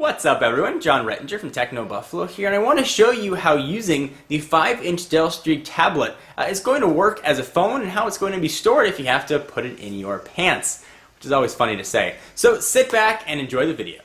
What's up everyone, John Rettinger from Techno Buffalo here, and I want to show you how using the 5-inch Dell Streak tablet is going to work as a phone and how it's going to be stored if you have to put it in your pants, which is always funny to say. So sit back and enjoy the video.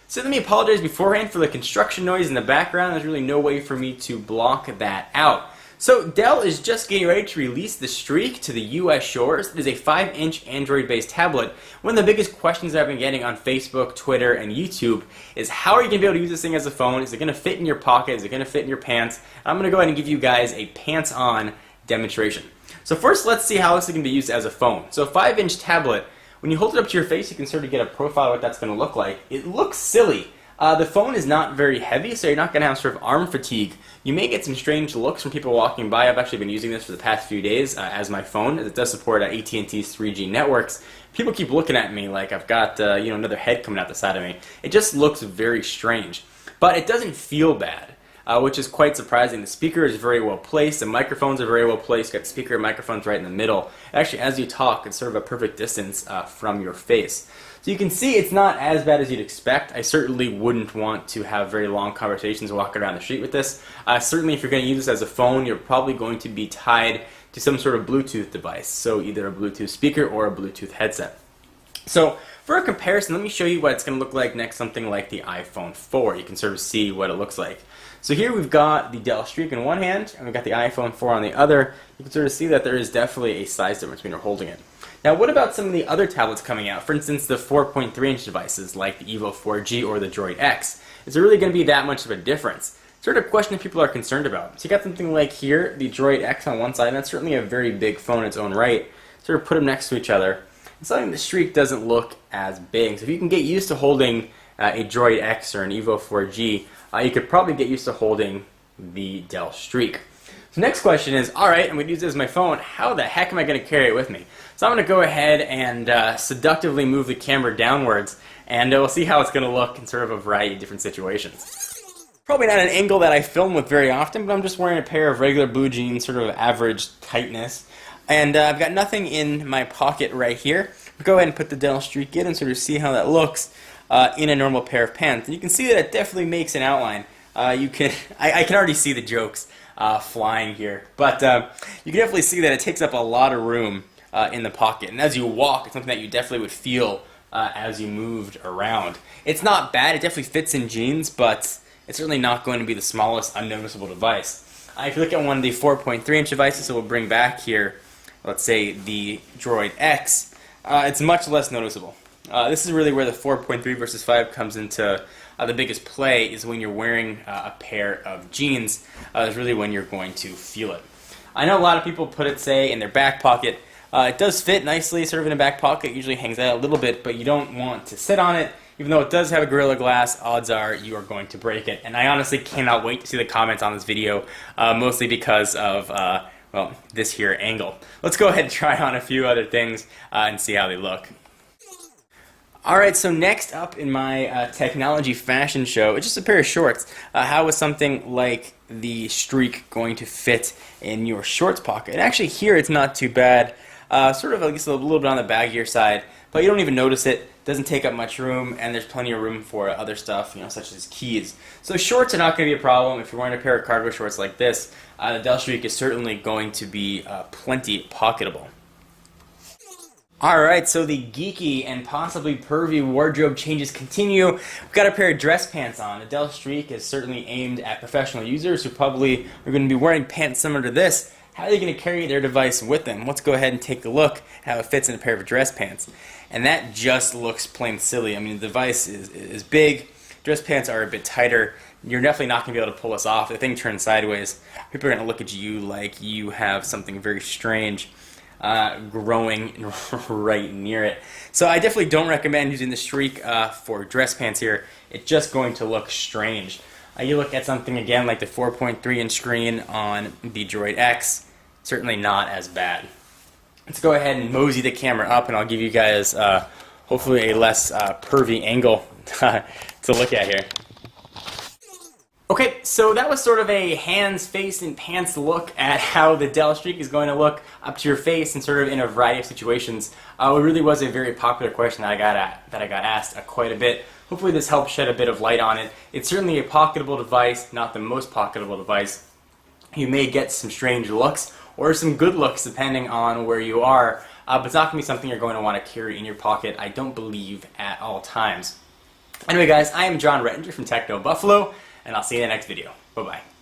So let me apologize beforehand for the construction noise in the background. There's really no way for me to block that out. So Dell is just getting ready to release the Streak to the US shores. It is a 5-inch Android-based tablet. One of the biggest questions I've been getting on Facebook, Twitter, and YouTube is how are you going to be able to use this thing as a phone? Is it going to fit in your pocket? Is it going to fit in your pants? I'm going to go ahead and give you guys a pants-on demonstration. So first, let's see how this is going to be used as a phone. So a 5-inch tablet, when you hold it up to your face, you can sort of get a profile of what that's going to look like. It looks silly. The phone is not very heavy, so you're not going to have sort of arm fatigue. You may get some strange looks from people walking by. I've actually been using this for the past few days as my phone. It does support AT&T's 3G networks. People keep looking at me like I've got another head coming out the side of me. It just looks very strange, but it doesn't feel bad, which is quite surprising. The speaker is very well placed. The microphones are very well placed. Got the speaker and microphones right in the middle. Actually, as you talk, it's sort of a perfect distance from your face. So you can see it's not as bad as you'd expect. I certainly wouldn't want to have very long conversations walking around the street with this. Certainly if you're going to use this as a phone, you're probably going to be tied to some sort of Bluetooth device. So either a Bluetooth speaker or a Bluetooth headset. So for a comparison, let me show you what it's going to look like next to something like the iPhone 4. You can sort of see what it looks like. So here we've got the Dell Streak in one hand, and we've got the iPhone 4 on the other. You can sort of see that there is definitely a size difference when you're holding it. Now what about some of the other tablets coming out? For instance, the 4.3-inch devices like the Evo 4G or the Droid X. Is there really going to be that much of a difference? Sort of a question that people are concerned about. So you got something like here, the Droid X on one side, and that's certainly a very big phone in its own right. Sort of put them next to each other. And something the Streak doesn't look as big. So if you can get used to holding a Droid X or an Evo 4G, you could probably get used to holding the Dell Streak. So next question is, alright, I'm going to use this as my phone, how the heck am I going to carry it with me? So I'm going to go ahead and seductively move the camera downwards, and we'll see how it's going to look in sort of a variety of different situations. Probably not an angle that I film with very often, but I'm just wearing a pair of regular blue jeans, sort of average tightness. And I've got nothing in my pocket right here. Go ahead and put the Dell Streak in and sort of see how that looks in a normal pair of pants. And you can see that it definitely makes an outline. I can already see the jokes flying here, but you can definitely see that it takes up a lot of room in the pocket. And as you walk, it's something that you definitely would feel as you moved around. It's not bad. It definitely fits in jeans, but it's certainly not going to be the smallest unnoticeable device. If you look at one of the 4.3-inch devices, so we'll bring back here, let's say the Droid X, it's much less noticeable. This is really where the 4.3 versus 5 comes into the biggest play, is when you're wearing a pair of jeans. Is really when you're going to feel it. I know a lot of people put it, say, in their back pocket. It does fit nicely sort of in a back pocket. It usually hangs out a little bit, but you don't want to sit on it. Even though it does have a Gorilla Glass, odds are you are going to break it. And I honestly cannot wait to see the comments on this video, mostly because of well, this here angle. Let's go ahead and try on a few other things and see how they look. Alright, so next up in my technology fashion show, it's just a pair of shorts. How is something like the Streak going to fit in your shorts pocket? And actually here it's not too bad. Sort of at least a little bit on the baggier side, but you don't even notice it. Doesn't take up much room, and there's plenty of room for other stuff, such as keys. So shorts are not going to be a problem. If you're wearing a pair of cargo shorts like this, the Dell Streak is certainly going to be plenty pocketable. Alright, so the geeky and possibly pervy wardrobe changes continue. We've got a pair of dress pants on. The Dell Streak is certainly aimed at professional users who probably are going to be wearing pants similar to this. How are they going to carry their device with them? Let's go ahead and take a look at how it fits in a pair of dress pants. And that just looks plain silly. I mean, the device is big. Dress pants are a bit tighter. You're definitely not going to be able to pull this off. The thing turns sideways. People are going to look at you like you have something very strange growing right near it. So I definitely don't recommend using the Streak for dress pants here. It's just going to look strange. You look at something again like the 4.3-inch screen on the Droid X, certainly not as bad. Let's go ahead and mosey the camera up, and I'll give you guys hopefully a less pervy angle to look at here. Okay, so that was sort of a hands, face, and pants look at how the Dell Streak is going to look up to your face and sort of in a variety of situations. It really was a very popular question that I got asked quite a bit. Hopefully this helps shed a bit of light on it. It's certainly a pocketable device, not the most pocketable device. You may get some strange looks or some good looks depending on where you are, but it's not going to be something you're going to want to carry in your pocket, I don't believe, at all times. Anyway guys, I am John Rettinger from Techno Buffalo, and I'll see you in the next video. Bye-bye.